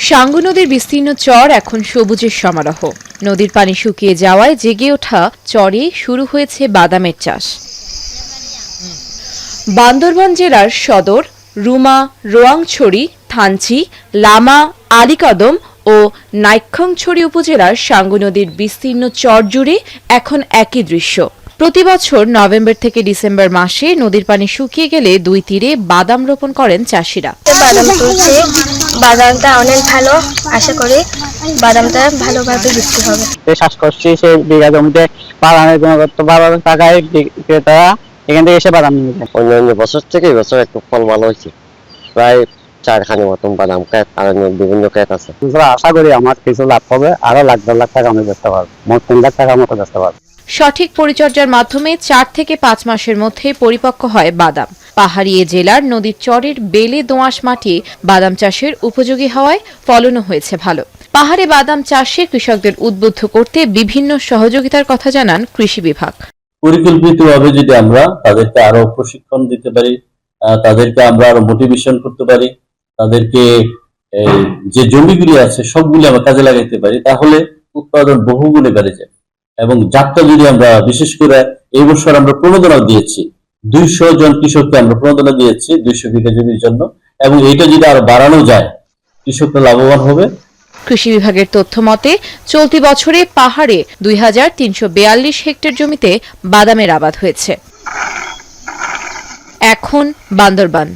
সাঙ্গু নদীর বিস্তীর্ণ চর এখন সবুজের সমারোহ। নদীর পানি শুকিয়ে যাওয়ায় জেগে ওঠা চরে শুরু হয়েছে বাদামের চাষ। বান্দরবান জেলার সদর, রুমা, রোয়াংছড়ি, থানচি, লামা, আলীকদম ও নাইক্ষ্যংছড়ি উপজেলার সাঙ্গু নদীর বিস্তীর্ণ চর জুড়ে এখন একই দৃশ্য। প্রতিবছর নভেম্বর থেকে ডিসেম্বর মাসে নদীর পানি শুকিয়ে গেলে দুই তীরে বাদাম রোপণ করেন চাষিরা। বাদাম তুলছে, বাদামটা অনেক ভালো, আশা করি বাদামটা ভালোভাবে বিক্রি হবে। চাষ করছি সে বিঘা জমিতে বাদামের গুণগত ভালো টাকায় ক্রেতারা এখান থেকে এসে বাদাম নিয়ে যায়। অন্যান্য বছর থেকে এবছর একটু ফল ভালো হয়েছে, প্রায় 4খানি মতন বাদাম ক্ষেত আর বিভিন্ন ক্ষেত আছে। আশা করি আমার কিছু লাভ হবে, আরো লাখ 1.5 লাখ টাকা আমি বেচতে পারবো, মোট 3 লাখ টাকার মতো বেচতে পারবো। সঠিক পরিচর্যার মাধ্যমে 4 থেকে 5 মাসের মধ্যে পরিপক্ক হয় বাদাম। পাহাড়ি এ জেলার নদীর চরের বেলে দোআঁশ মাটি বাদাম চাষের উপযোগী হওয়ায় ফলনও হয়েছে ভালো। পাহাড়ে বাদাম চাষে কৃষকদের উদ্বুদ্ধ করতে বিভিন্ন সহযোগিতার কথা জানান কৃষি বিভাগ। পরিকল্পিতভাবে যদি আমরা তাদেরকে আরো প্রশিক্ষণ দিতে পারি, তাদেরকে আমরা আরো মোটিভেশন করতে পারি, তাদেরকে যে জমিগুলি আছে সবগুলি আমরা কাজে লাগাইতে পারি, তাহলে উৎপাদন বহুগুণে বেড়ে যায়। এবং যাত্রা যদি আমরা বিশেষ করে এই বছর আমরা প্রণোদনা দিয়েছি, 200 জন কৃষককে আমরা প্রণোদনা দিয়েছি 200 বিঘা জমির জন্য, এবং এটা যদি আরো বাড়ানো যায় কৃষকরা লাভবান হবে। কৃষি বিভাগের তথ্য মতে চলতি বছরে পাহাড়ে 2342 হেক্টর জমিতে বাদামের আবাদ হয়েছে। এখন বান্দরবান।